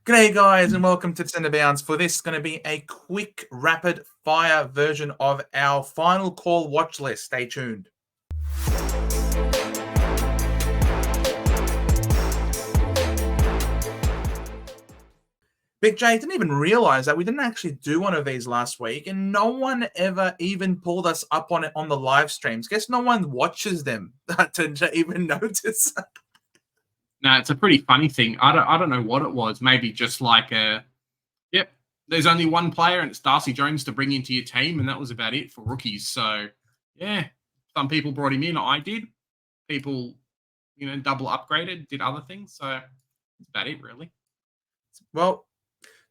G'day guys and welcome to Centre Bounds. For this going to be a quick rapid fire version of our final call watch list. Stay tuned. Big J, didn't even realize that we didn't actually do one of these last week and no one ever even pulled us up on it on the live streams. Guess no one watches them to even notice. No, it's a pretty funny thing. I don't know what it was. Maybe just like there's only one player and it's Darcy Jones to bring into your team, and that was about it for rookies. So yeah, some people brought him in. I did. People, double upgraded, did other things. So that's about it, really. Well,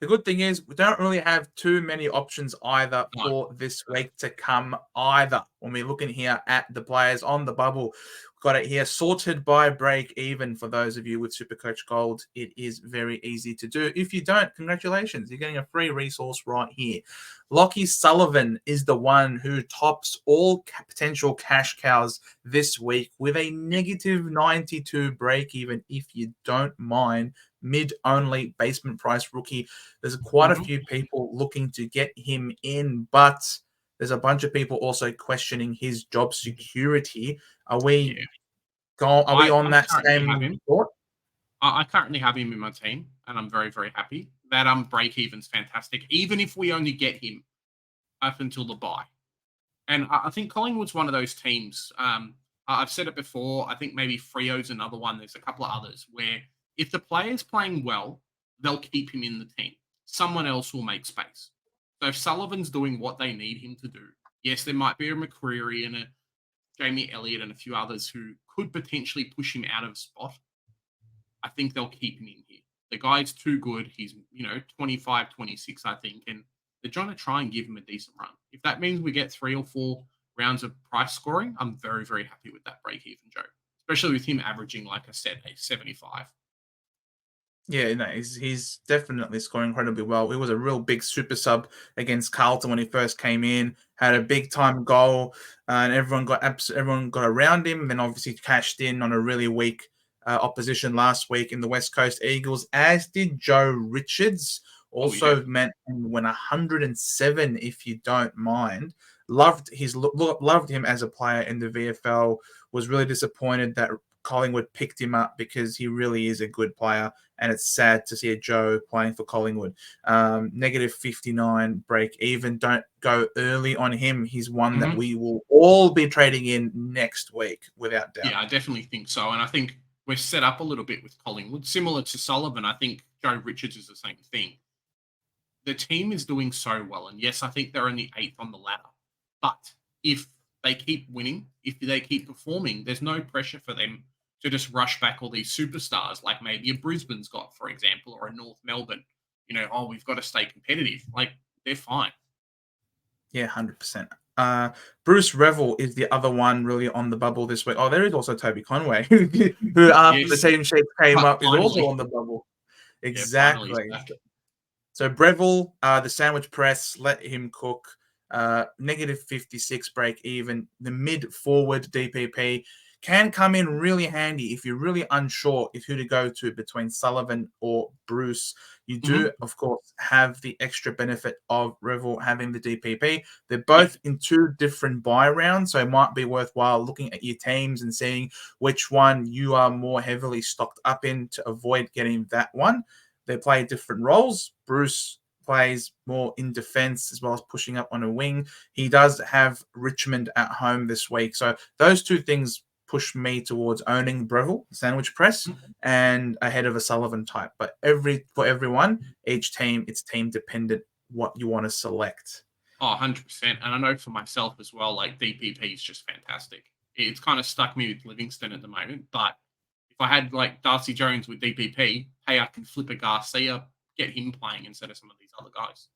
the good thing is we don't really have too many options either for this week to come either. When we're looking here at the players on the bubble, we've got it here sorted by break even. For those of you with Supercoach Gold, it is very easy to do. If you don't, congratulations. You're getting a free resource right here. Lockie Sullivan is the one who tops all potential cash cows this week with a negative 92 break even, if you don't mind. Mid-only basement price rookie. There's quite a few people looking to get him in, but there's a bunch of people also questioning his job security. Are we on that same thought? I currently have him in my team, and I'm very, very happy. That break even's fantastic, even if we only get him up until the bye. And I think Collingwood's one of those teams. I've said it before. I think maybe Frio's another one. There's a couple of others where if the player's playing well, they'll keep him in the team. Someone else will make space. So if Sullivan's doing what they need him to do, yes, there might be a McCreary and a Jamie Elliott and a few others who could potentially push him out of spot. I think they'll keep him in here. The guy's too good. He's, 25, 26, I think, and they're trying to give him a decent run. If that means we get 3 or 4 rounds of price scoring, I'm very, very happy with that break-even, Joe, especially with him averaging, like I said, a 75. Yeah, no, he's definitely scoring incredibly well. He was a real big super sub against Carlton when he first came in. Had a big time goal, and everyone got around him. Then obviously cashed in on a really weak opposition last week in the West Coast Eagles, as did Joe Richards. Also went 107, if you don't mind. Loved him as a player in the VFL. Was really disappointed that Collingwood picked him up because he really is a good player, and it's sad to see a Joe playing for Collingwood. Negative 59 break even. Don't go early on him. He's one that we will all be trading in next week, without doubt. Yeah, I definitely think so. And I think we're set up a little bit with Collingwood. Similar to Sullivan, I think Joe Richards is the same thing. The team is doing so well. And yes, I think they're only 8th on the ladder. But if they keep winning, if they keep performing, there's no pressure for them to just rush back all these superstars like maybe a Brisbane's got, for example, or a North Melbourne. We've got to stay competitive. Like, they're fine. Yeah, 100%. Bruce Revel is the other one really on the bubble this week. Oh, there is also Toby Conway, who after the team sheet came up is also on the bubble. Exactly. Yeah, so Breville, the sandwich press, let him cook. Negative 56 break even. The mid forward DPP can come in really handy if you're really unsure if who to go to between Sullivan or Bruce. You do, of course, have the extra benefit of Revel having the DPP. They're both in 2 different buy rounds, so it might be worthwhile looking at your teams and seeing which one you are more heavily stocked up in to avoid getting that one. They play different roles. Bruce plays more in defense as well as pushing up on a wing. He does have Richmond at home this week. So those 2 things push me towards owning Breville, sandwich press, and ahead of a Sullivan type. But for everyone, each team, it's team dependent what you want to select. Oh, 100%. And I know for myself as well, like DPP is just fantastic. It's kind of stuck me with Livingston at the moment. But if I had like Darcy Jones with DPP, hey, I can flip a Garcia, get him playing instead of some of these other guys.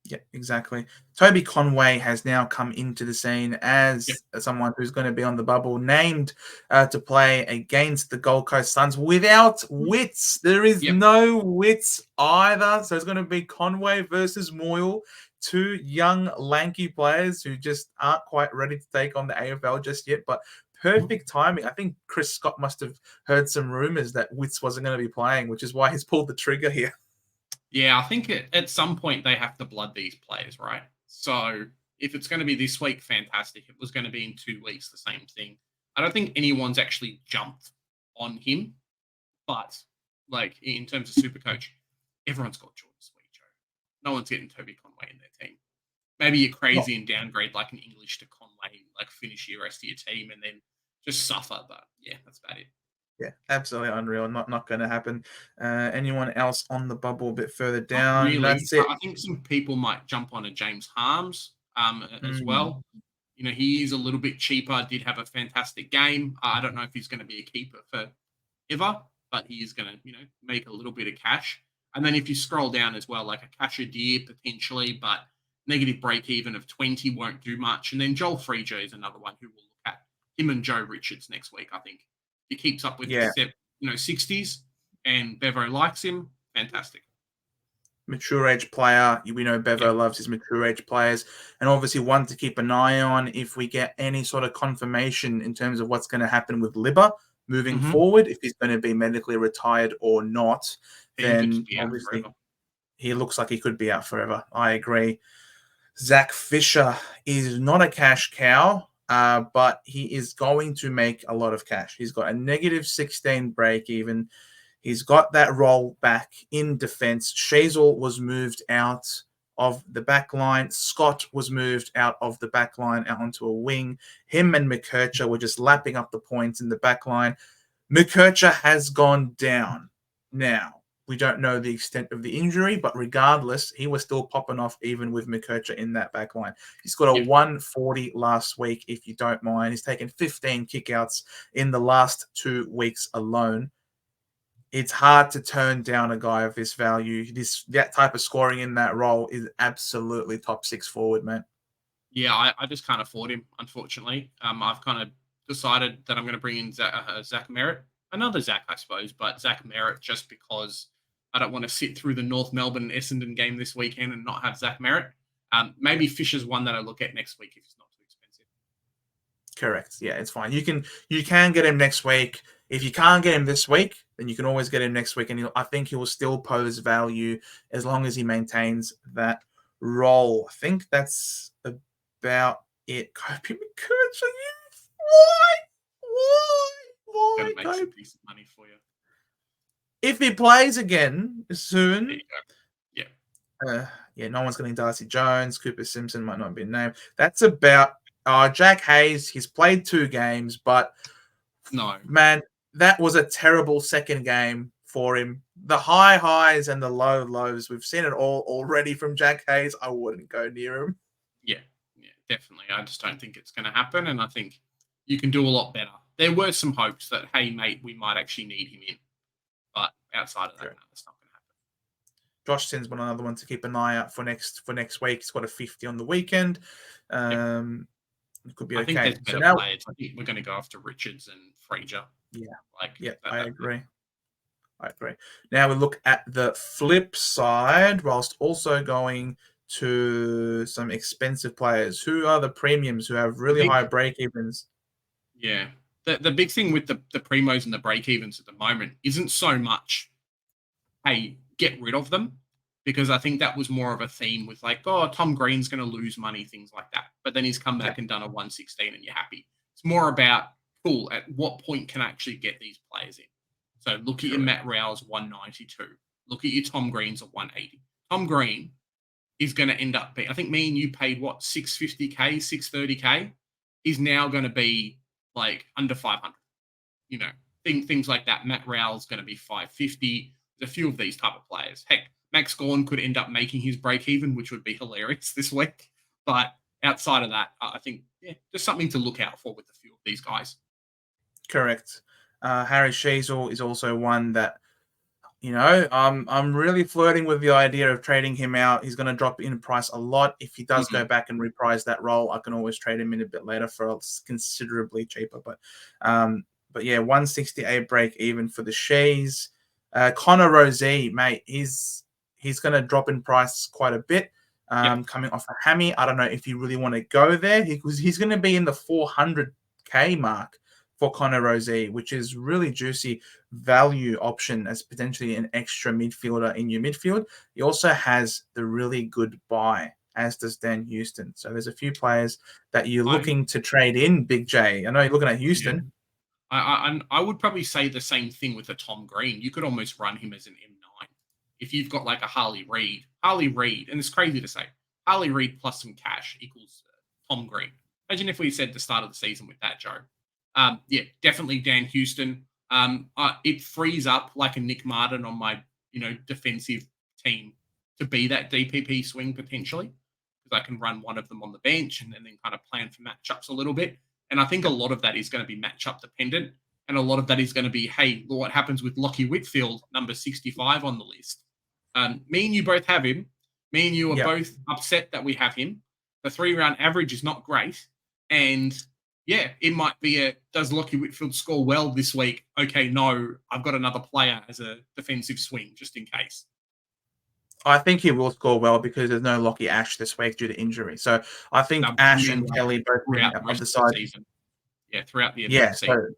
Yeah, exactly. Toby Conway has now come into the scene as someone who's going to be on the bubble, named to play against the Gold Coast Suns without Wits. There is no Wits either. So it's going to be Conway versus Moyle, 2 young, lanky players who just aren't quite ready to take on the AFL just yet. But perfect timing. I think Chris Scott must have heard some rumors that Wits wasn't going to be playing, which is why he's pulled the trigger here. Yeah, I think at some point they have to blood these players, right? So if it's going to be this week, fantastic. If it was going to be in 2 weeks, the same thing. I don't think anyone's actually jumped on him, but like in terms of super coach, everyone's got Jordan Sweet, Joe. No one's getting Toby Conway in their team. Maybe you're Not crazy and downgrade like an English to Conway, like finish your rest of your team and then just suffer. But yeah, that's about it. Yeah, absolutely unreal. Not going to happen. Anyone else on the bubble a bit further Not down? really. That's it. I think some people might jump on a James Harms as Mm, well. You know, he is a little bit cheaper, did have a fantastic game. I don't know if he's going to be a keeper for ever, but he is going to, make a little bit of cash. And then if you scroll down as well, like a Cashier potentially, but negative break even of 20 won't do much. And then Joel Freeger is another one who will look at him and Joe Richards next week, I think. He keeps up with yeah, his 60s and Bevo likes him, fantastic. mature age player. We know Yeah. Bevo loves his mature age players, and obviously one to keep an eye on if we get any sort of confirmation in terms of what's going to happen with Libba moving Mm-hmm. forward, if he's going to be medically retired or not. He could just Then be out obviously forever. he looks like he could be out forever. I agree. Zach Fisher is not a cash cow, but he is going to make a lot of cash. He's got a negative 16 break even. He's got that role back in defense. Shazel was moved out of the back line. Scott was moved out of the back line out onto a wing. Him and McKercher were just lapping up the points in the back line. McKercher has gone down. Now, we don't know the extent of the injury, but regardless, he was still popping off even with McKercher in that back line. He's got a Yeah. 140 last week, if you don't mind. He's taken 15 kickouts in the last 2 weeks alone. It's hard to turn down a guy of this value. That type of scoring in that role is absolutely top six forward, man. Yeah, I just can't afford him, unfortunately. I've kind of decided that I'm going to bring in Zach Merritt, another Zach, I suppose, but Zach Merritt just because I don't want to sit through the North Melbourne and Essendon game this weekend and not have Zach Merritt. Yeah, Maybe Fisher's one that I look at next week if it's not too expensive. correct. Yeah, it's fine. You can get him next week. If you can't get him this week, then you can always get him next week, and I think he will still pose value as long as he maintains that role. I think that's about it. Kobe McCurdy, why? Going Why, to make Kobe? some decent money for you. If he plays again There soon, you go. Yeah. yeah, no one's going to Darcy Jones. Cooper Simpson might not be named. That's about Jack Hayes. He's played 2 games, but No. man, that was a terrible second game for him. The high highs and the low lows. We've seen it all already from Jack Hayes. I wouldn't go near him. Yeah. Yeah, definitely. I just don't think it's going to happen. And I think you can do a lot better. There were some hopes that, hey, mate, we might actually need him in. But outside of that, Okay. no, that's not going to happen. Josh Sinsman, another one to keep an eye out for next week. He's got a 50 on the weekend. Yep. It could be I think okay. there's So better now, players. I think we're going to go after Richards and Fraser. yeah, Like yeah, I that. agree. I agree. Now we look at the flip side, whilst also going to some expensive players. Who are the premiums who have The really big, high break evens? yeah. The big thing with the primos and the break evens at the moment isn't so much, hey, get rid of them, because I think that was more of a theme with like, oh, Tom Green's going to lose money, things like that. But then he's come Yeah, back and done a 116 and you're happy. It's more about, cool, at what point can I actually get these players in? So look at your correct. Matt Rowe's 192. Look at your Tom Green's at 180. Tom Green is going to end up being, I think me and you paid what, 650K, 630K? He's now going to be like under 500. You know, things like that. Matt Rowell's going to be 550. There's a few of these type of players. Heck, Max Gorn could end up making his break even, which would be hilarious this week. But outside of that, I think, yeah, just something to look out for with a few of these guys. Correct. Harry Sheasel is also one that I'm really flirting with the idea of trading him out. He's going to drop in price a lot. If he does go back and reprise that role, I can always trade him in a bit later for considerably cheaper. But yeah, 168 break even for the Shays. Connor Rozee, mate, he's going to drop in price quite a bit. Yep. Coming off a hammy, I don't know if you really want to go there. He's going to be in the 400K mark for Connor Rozee, which is really juicy value option as potentially an extra midfielder in your midfield. He also has the really good buy, as does Dan Houston. So there's a few players that you're I looking to trade in, Big J. I know you're looking at yeah. Houston. I would probably say the same thing with a Tom Green. You could almost run him as an M9 if you've got like a Harley Reid. Harley Reid, and it's crazy to say, Harley Reid plus some cash equals Tom Green. Imagine if we said the start of the season with that, Joe. Yeah, definitely Dan Houston. It frees up like a Nick Martin on my defensive team to be that DPP swing potentially, because I can run one of them on the bench and then kind of plan for matchups a little bit. And I think a lot of that is going to be matchup dependent. And a lot of that is going to be, hey, what happens with Lockie Whitfield, number 65 on the list? Me and you both have him. Me and you are both upset that we have him. The 3-round average is not great. And yeah, it might be does Lockie Whitfield score well this week? Okay, no, I've got another player as a defensive swing just in case. I think he will score well because there's no Lockie Ash this week due to injury. So I think Ash and Kelly both being on the side. Yeah, throughout the end of the season.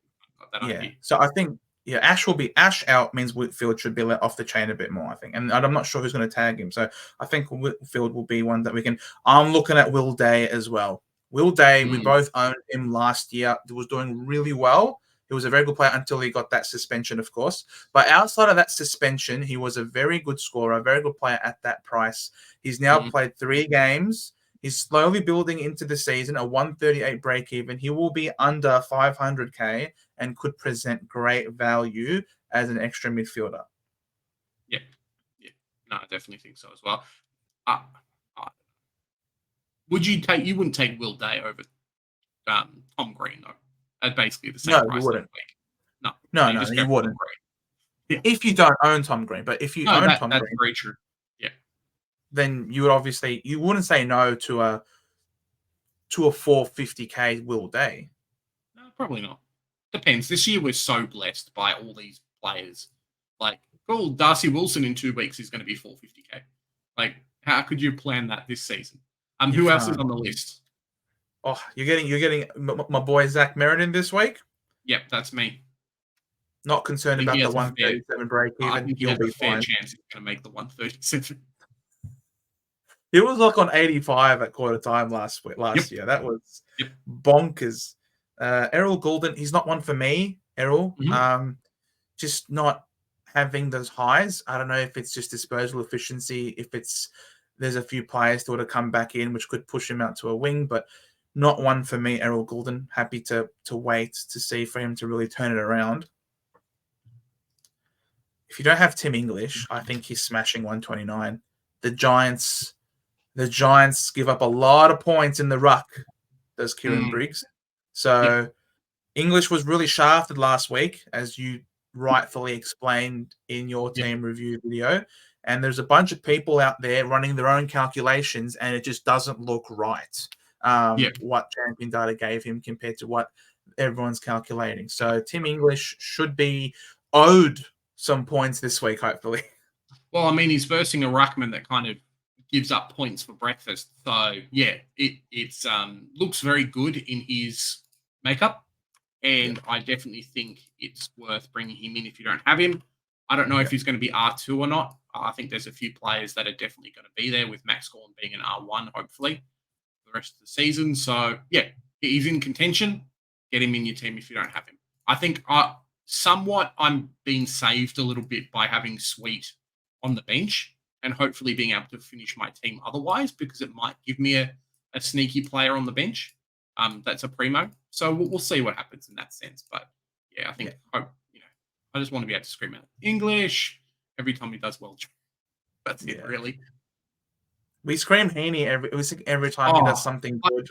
So I think Ash will be Ash out means Whitfield should be let off the chain a bit more, I think. And I'm not sure who's going to tag him. So I think Whitfield will be one that we can. I'm looking at Will Day as well. Will Day, we both owned him last year. He was doing really well. He was a very good player until he got that suspension, of course. But outside of that suspension, he was a very good scorer, a very good player at that price. He's now played 3 games. He's slowly building into the season, a 138 break even. He will be under 500K and could present great value as an extra midfielder. Yeah. No, I definitely think so as well. You wouldn't take Will Day over Tom Green, though, at basically the same price. No, you wouldn't. No, you wouldn't. Yeah. If you don't own Tom Green, but if you own Tom Green, that's very true. Yeah. Then you wouldn't say no to a 450K Will Day. No, probably not. Depends. This year we're so blessed by all these players. Like, cool, Darcy Wilson in 2 weeks is going to be 450K. Like, how could you plan that this season? Who else is on the list? Oh, you're getting my boy Zach Meriden this week. Yep, that's me. Not concerned about the 137 break even. I think he has a fair chance he's going to make the 137. He was like on 85 at quarter time last year. That was bonkers. Errol Goulden, he's not one for me, Errol. Just not having those highs. I don't know if it's just disposal efficiency, if there's a few players that would have come back in, which could push him out to a wing, but not one for me, Errol Goulden. Happy to wait to see for him to really turn it around. If you don't have Tim English, I think he's smashing 129. The Giants give up a lot of points in the ruck, does Kieran Briggs. So English was really shafted last week, as you rightfully explained in your team review video. And there's a bunch of people out there running their own calculations, and it just doesn't look right. What Champion Data gave him compared to what everyone's calculating. So Tim English should be owed some points this week, hopefully. Well, I mean, he's versing a ruckman that kind of gives up points for breakfast. So yeah, it's looks very good in his makeup, and I definitely think it's worth bringing him in if you don't have him. I don't know if he's going to be R2 or not. I think there's a few players that are definitely going to be there, with Max Gorn being an R1, hopefully, for the rest of the season. So yeah, he's in contention. Get him in your team if you don't have him. I think somewhat I'm being saved a little bit by having Sweet on the bench and hopefully being able to finish my team otherwise, because it might give me a sneaky player on the bench that's a primo. So we'll see what happens in that sense. But yeah, I think I just want to be able to scream out English every time he does well. That's it, really. We scream Heaney every time he does something good.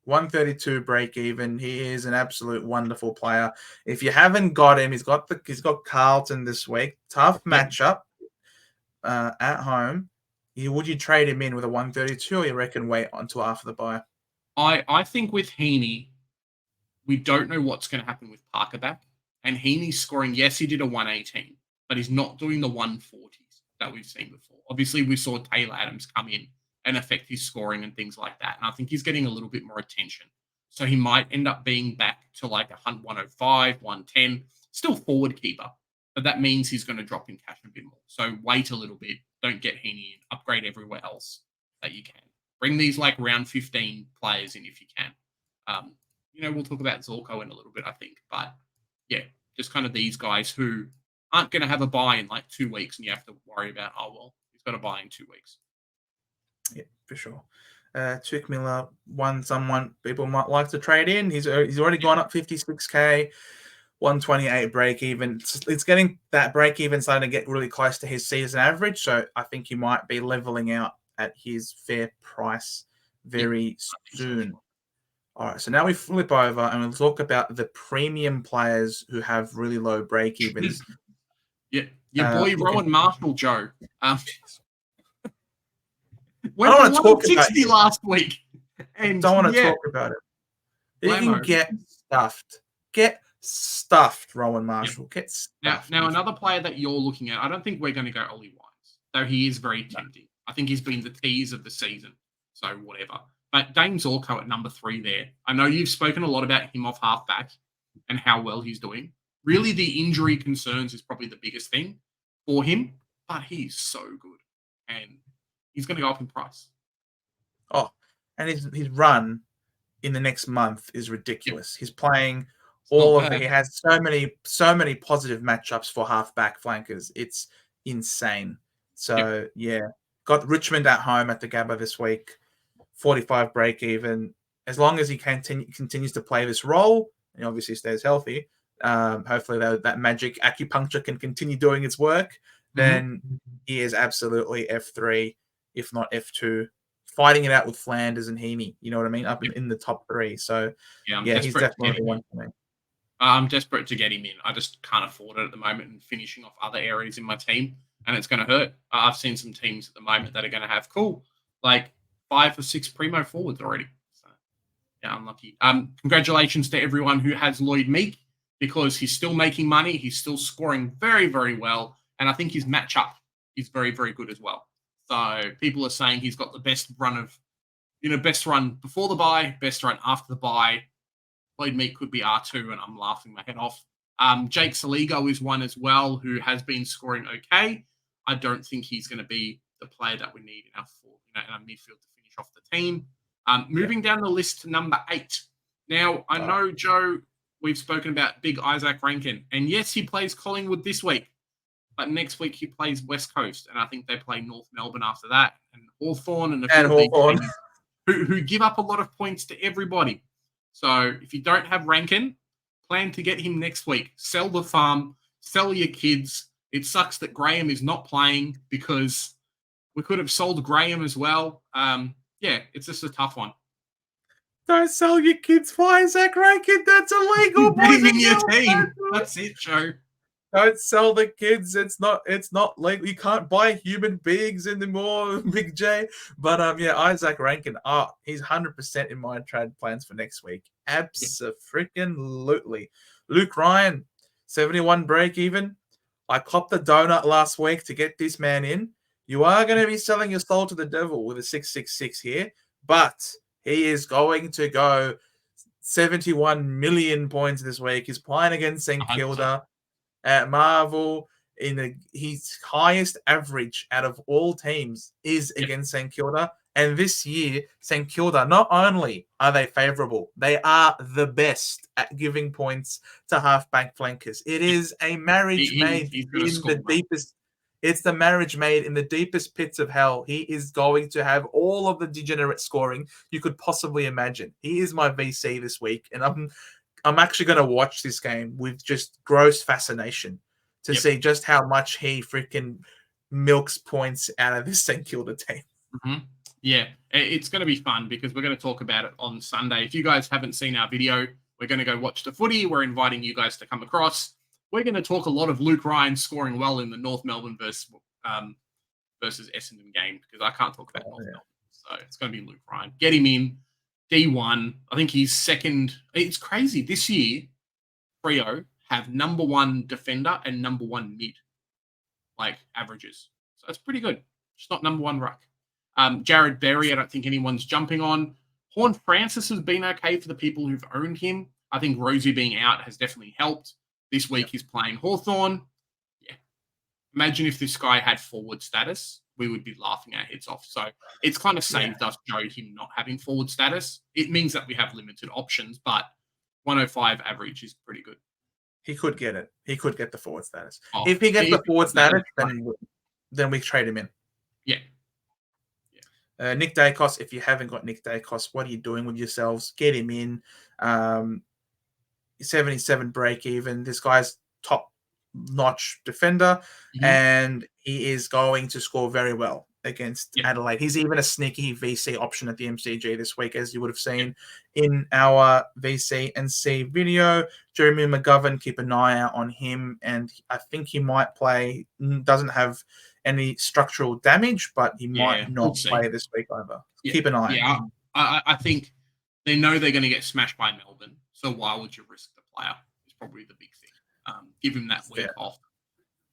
132 break even. He is an absolute wonderful player. If you haven't got him, he's got Carlton this week. Tough matchup at home. Would you trade him in with a 132, or you reckon wait until after the bye? I think with Heaney, we don't know what's going to happen with Parker back. And Heaney's scoring, yes, he did a 118, but he's not doing the 140s that we've seen before. Obviously, we saw Taylor Adams come in and affect his scoring and things like that. And I think he's getting a little bit more attention. So he might end up being back to like 105, 110. Still forward keeper, but that means he's going to drop in cash a bit more. So wait a little bit. Don't get Heaney in. Upgrade everywhere else that you can. Bring these like round 15 players in if you can. We'll talk about Zorko in a little bit, I think. But yeah, just kind of these guys who aren't going to have a buy in like 2 weeks and you have to worry about, he's got a buy in 2 weeks. Yeah, for sure. Chick Miller, someone people might like to trade in. He's already gone up 56K, 128 break even. It's getting that break even starting to get really close to his season average. So I think he might be leveling out at his fair price very soon. All right, so now we flip over and we'll talk about the premium players who have really low break evens. Yeah, your boy Rowan Marshall, Joe. Went for 160 last week. And don't want to talk about it. You can get stuffed, Rowan Marshall. Get stuffed. Now, another player that you're looking at, I don't think we're going to go Ollie Wines, though he is very tempting. I think he's been the tease of the season, so whatever. But Dane Zorko at number 3 there. I know you've spoken a lot about him off halfback and how well he's doing. Really, the injury concerns is probably the biggest thing for him, but he's so good. And he's going to go up in price. Oh, and his run in the next month is ridiculous. Yep. He's playing all of it. He has so many positive matchups for halfback flankers. It's insane. So yeah, got Richmond at home at the Gabba this week. 45 break even. As long as he continues to play this role and obviously stays healthy, hopefully that magic acupuncture can continue doing its work. Then he is absolutely F3, if not F2, fighting it out with Flanders and Heaney. You know what I mean? Up in the top 3. So yeah, he's definitely one for me. I'm desperate to get him in. I just can't afford it at the moment and finishing off other areas in my team, and it's going to hurt. I've seen some teams at the moment that are going to have 5 or 6 primo forwards already. So yeah, unlucky. Congratulations to everyone who has Lloyd Meek because he's still making money. He's still scoring very, very well, and I think his matchup is very, very good as well. So people are saying he's got the best run before the bye, best run after the bye. Lloyd Meek could be R2, and I'm laughing my head off. Jake Saligo is one as well who has been scoring okay. I don't think he's going to be the player that we need in our midfield to finish off the team. Moving down the list to number 8. Now, I know, Joe, we've spoken about big Isaac Rankin, and yes, he plays Collingwood this week, but next week he plays West Coast, and I think they play North Melbourne after that, and Hawthorn and Hawthorn who give up a lot of points to everybody. So if you don't have Rankin, plan to get him next week. Sell the farm, sell your kids. It sucks that Graham is not playing because we could have sold Graham as well. It's just a tough one. Don't sell your kids for Isaac Rankin. That's illegal. Get him in your team. That's it, Joe. Don't sell the kids. It's not legal. You can't buy human beings anymore, Big J. But Isaac Rankin. He's 100% in my trade plans for next week. Abso-freaking-lutely. Luke Ryan, 71 break even. I copped the donut last week to get this man in. You are going to be selling your soul to the devil with a 666 here, but he is going to go 71 million points this week. He's playing against St Kilda at Marvel. His highest average out of all teams is against St Kilda. And this year, St Kilda, not only are they favourable, they are the best at giving points to halfback flankers. It is a marriage made in the deepest. It's the marriage made in the deepest pits of hell. He is going to have all of the degenerate scoring you could possibly imagine. He is my VC this week, and I'm actually going to watch this game with just gross fascination to see just how much he freaking milks points out of this St Kilda team. Mm-hmm. Yeah, it's going to be fun because we're going to talk about it on Sunday. If you guys haven't seen our video, we're going to go watch the footy. We're inviting you guys to come across. We're going to talk a lot of Luke Ryan scoring well in the North Melbourne versus Essendon game because I can't talk about North Melbourne. So it's going to be Luke Ryan. Get him in. D1. I think he's second. It's crazy. This year, Freo have number 1 defender and number 1 mid, averages. So it's pretty good. Just not number 1 ruck. Jared Berry, I don't think anyone's jumping on. Horn Francis has been okay for the people who've owned him. I think Rosie being out has definitely helped. This week he's playing Hawthorn. Yeah. Imagine if this guy had forward status, we would be laughing our heads off. So it's kind of saved us, Joe, him not having forward status. It means that we have limited options, but 105 average is pretty good. He could get it. He could get the forward status. Oh, If he gets the forward status, right. then we trade him in. Yeah. Nick Dacos, if you haven't got Nick Dacos, what are you doing with yourselves? Get him in. 77 break even. This guy's top notch defender, and he is going to score very well against Adelaide. He's even a sneaky VC option at the MCG this week, as you would have seen in our VC and C video. Jeremy McGovern, keep an eye out on him, and I think he might play. Doesn't have any structural damage, but he might not play this week either. Keep an eye on him. I think they know they're going to get smashed by Melbourne, so why would you risk the player? Is probably the big thing. Give him that week off.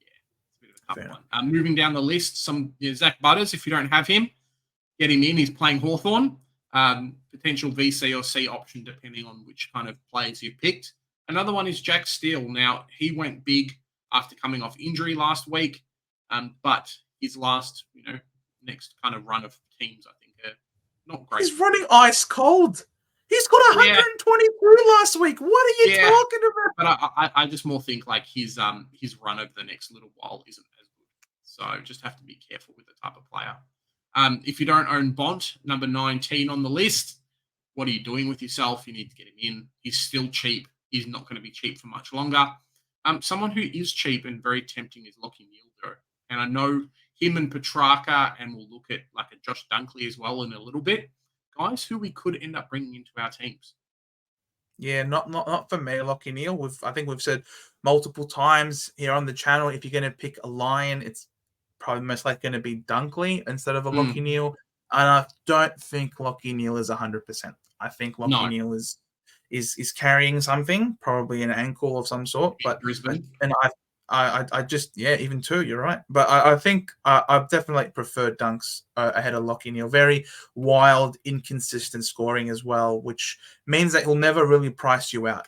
Yeah, it's a bit of a tough one. Moving down the list, Zach Butters, if you don't have him, get him in. He's playing Hawthorn. Potential VC or C option, depending on which kind of players you picked. Another one is Jack Steele. Now, he went big after coming off injury last week, but his last, next kind of run of teams, I think, are not great. He's running ice cold. He's got 123 last week. What are you talking about? But I just more think like his run over the next little while isn't as good. So just have to be careful with the type of player. If you don't own Bont, number 19 on the list, what are you doing with yourself? You need to get him in. He's still cheap. He's not going to be cheap for much longer. Someone who is cheap and very tempting is Lockie Neal, though. And I know him and Petrarca, and we'll look at like a Josh Dunkley as well in a little bit. Guys who we could end up bringing into our teams. Yeah, not for me, Lockie Neal. I think we've said multiple times here on the channel, if you're going to pick a line, it's probably most likely going to be Dunkley instead of a Lockie Neal. And I don't think Lockie Neal is 100%. I think Lockie Neal is carrying something, probably an ankle of some sort. But Brisbane. And I just, even two, you're right. But I think I've definitely preferred Dunks ahead of Lockie Neal. Very wild, inconsistent scoring as well, which means that he'll never really price you out.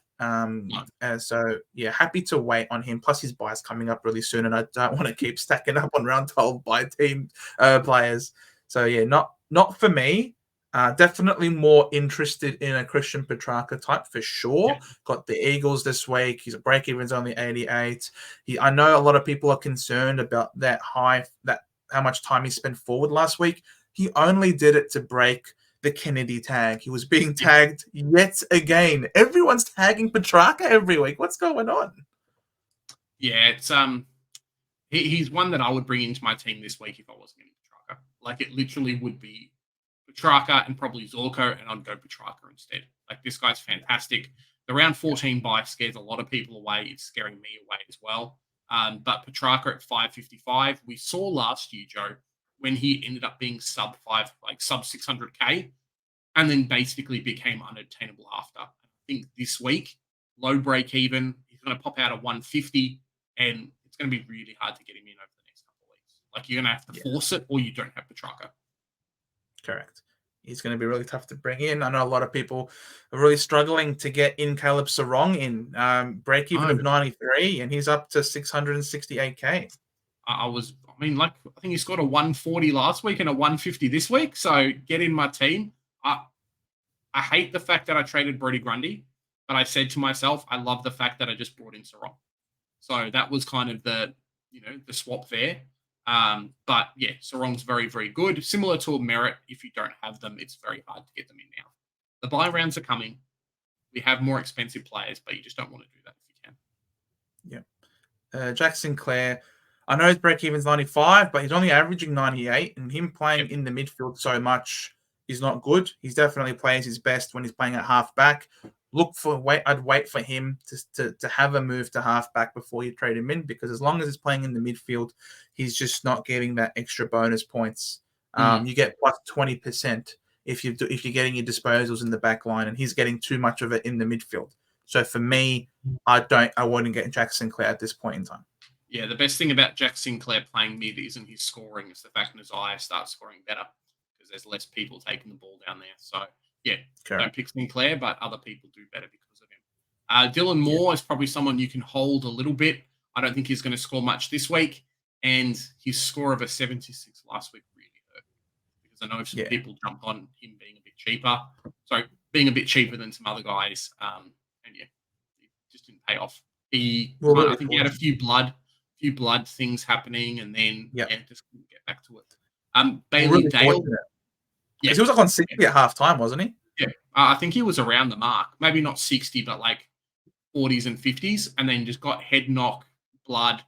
So, happy to wait on him. Plus, his buy's coming up really soon, and I don't want to keep stacking up on round 12 by team players. So, not for me. Definitely more interested in a Christian Petrarca type for sure. Yeah. Got the Eagles this week. His break even's only 88. I know a lot of people are concerned about how much time he spent forward last week. He only did it to break the Kennedy tag. He was being tagged yet again. Everyone's tagging Petrarca every week. What's going on? Yeah, it's he's one that I would bring into my team this week if I wasn't getting Petrarca. Like it literally would be Petrarca and probably Zorko, and I'd go Petrarca instead. Like, this guy's fantastic. The round 14 bye scares a lot of people away. It's scaring me away as well. But Petrarca at 555, we saw last year, Joe, when he ended up being sub 600K, and then basically became unattainable after. I think this week, low break even, he's going to pop out at 150, and it's going to be really hard to get him in over the next couple of weeks. Like, you're going to have to force it, or you don't have Petrarca. Correct. He's going to be really tough to bring in. I know a lot of people are really struggling to get in Caleb Sarong in. Break even of 93, and he's up to 668K. I think he scored a 140 last week and a 150 this week. So get in my team. I hate the fact that I traded Brodie Grundy, but I said to myself, I love the fact that I just brought in Sarong. So that was kind of the swap there. But yeah, Sarong's very, very good. Similar to a Merit, if you don't have them, it's very hard to get them in now. The buy rounds are coming. We have more expensive players, but you just don't want to do that if you can. Yeah. Jack Sinclair, I know his break even's 95, but he's only averaging 98, and him playing in the midfield so much is not good. He's definitely plays his best when he's playing at half back. I'd wait for him to have a move to halfback before you trade him in, because as long as he's playing in the midfield, he's just not getting that extra bonus points. You get plus 20% if you're getting your disposals in the back line, and he's getting too much of it in the midfield. So for me, I wouldn't get Jack Sinclair at this point in time. Yeah, the best thing about Jack Sinclair playing mid isn't his scoring; it's the fact that Nazaya starts scoring better because there's less people taking the ball down there. So yeah, don't pick Sinclair, but other people do better because of him. Dylan Moore is probably someone you can hold a little bit. I don't think he's going to score much this week. And his score of a 76 last week really hurt. Because I know some people jumped on him being a bit cheaper. So being a bit cheaper than some other guys. And it just didn't pay off. I think he had a few blood things happening, and then just couldn't get back to it. Bailey Dale. Because he was like on 60 at halftime, wasn't he? Yeah. I think he was around the mark. Maybe not 60, but like 40s and 50s, and then just got head knock, blood,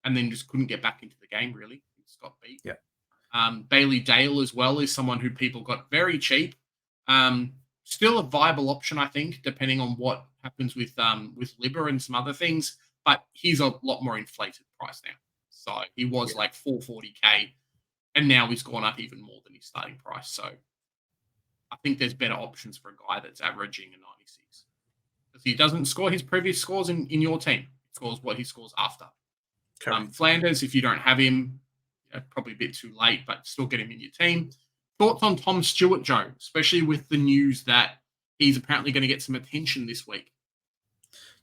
and then just couldn't get back into the game, really. He just got beat. Yeah. Bailey Dale as well is someone who people got very cheap. Still a viable option, I think, depending on what happens with Libba and some other things, but he's a lot more inflated price now. So he was like 440K, and now he's gone up even more than his starting price. So I think there's better options for a guy that's averaging a 96. Because he doesn't score his previous scores in your team. He scores what he scores after. Flanders, if you don't have him, probably a bit too late, but still get him in your team. Thoughts on Tom Stewart, Joe, especially with the news that he's apparently going to get some attention this week?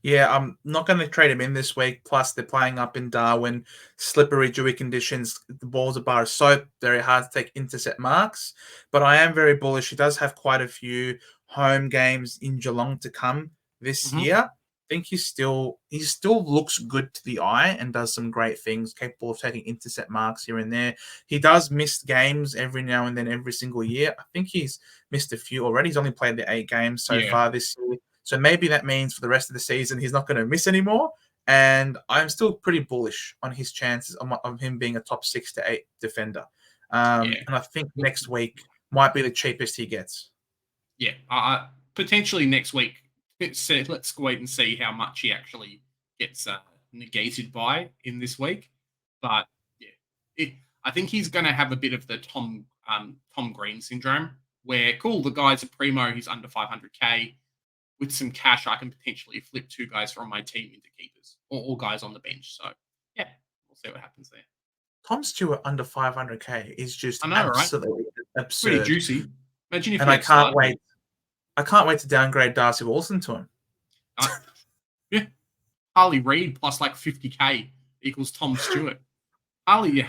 Yeah, I'm not going to trade him in this week. Plus, they're playing up in Darwin. Slippery, dewy conditions. The balls are bar of soap. Very hard to take intercept marks. But I am very bullish. He does have quite a few home games in Geelong to come this year. I think he still looks good to the eye and does some great things, capable of taking intercept marks here and there. He does miss games every now and then, every single year. I think he's missed a few already. He's only played the 8 games so far this year. So maybe that means for the rest of the season, he's not going to miss anymore. And I'm still pretty bullish on his chances of him being a top 6 to 8 defender. And I think next week might be the cheapest he gets. Yeah, potentially next week. Let's wait and see how much he actually gets negated by in this week. But I think he's going to have a bit of the Tom Green syndrome, where the guy's a primo, he's under 500K. With some cash, I can potentially flip 2 guys from my team into keepers or guys on the bench. So we'll see what happens there. Tom Stewart under 500K is just absolutely absurd. Pretty juicy. Imagine if I can't wait. I can't wait to downgrade Darcy Wilson to him. Harley Reid plus like 50K equals Tom Stewart. Harley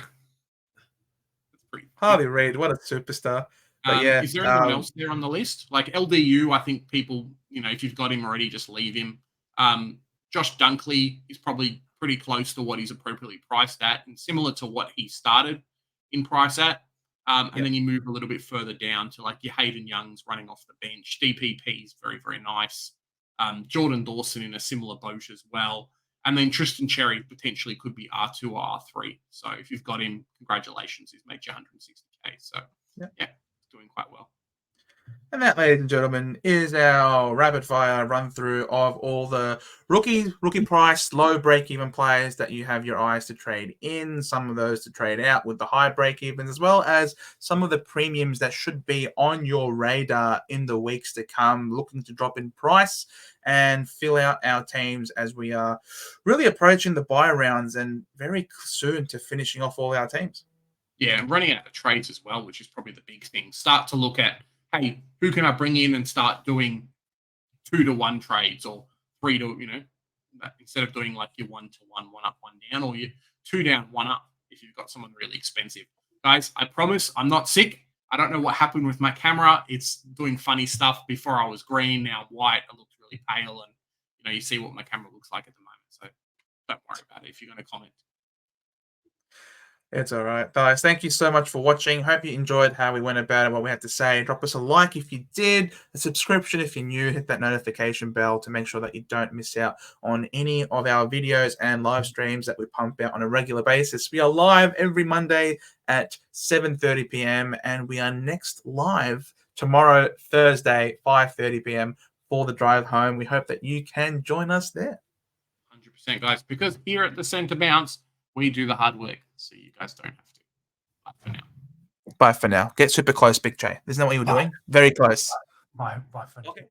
Reid, what a superstar. But is there anyone else there on the list? Like LDU, I think people, if you've got him already, just leave him. Josh Dunkley is probably pretty close to what he's appropriately priced at, and similar to what he started in price at. And then you move a little bit further down to like your Hayden Youngs running off the bench. DPP is very, very nice. Jordan Dawson in a similar boat as well. And then Tristan Cherry potentially could be R2 or R3. So if you've got him, congratulations. He's made you 160K. So doing quite well. And that, ladies and gentlemen, is our rapid-fire run-through of all the rookie price, low break-even players that you have your eyes to trade in, some of those to trade out with the high break-evens, as well as some of the premiums that should be on your radar in the weeks to come, looking to drop in price and fill out our teams as we are really approaching the buy rounds and very soon to finishing off all our teams. Yeah, and running out of trades as well, which is probably the big thing. Start to look at, hey, who can I bring in and start doing 2-to-1 trades or 3 to, instead of doing like your 1-to-1, 1 up, 1 down, or your 2 down, 1 up if you've got someone really expensive. Guys, I promise I'm not sick. I don't know what happened with my camera. It's doing funny stuff. Before I was green, now white. I looked really pale, and you see what my camera looks like at the moment. So don't worry about it if you're going to comment. It's all right, guys. Thank you so much for watching. Hope you enjoyed how we went about it, what we had to say. Drop us a like if you did, a subscription if you're new, hit that notification bell to make sure that you don't miss out on any of our videos and live streams that we pump out on a regular basis. We are live every Monday at 7:30 p.m. and we are next live tomorrow, Thursday, 5:30 p.m. for the drive home. We hope that you can join us there. 100%, guys, because here at the Centre Bounce, we do the hard work, so you guys don't have to. Bye for now. Bye for now. Get super close, Big J. Isn't that what you were doing? Very close. Bye for now. Okay.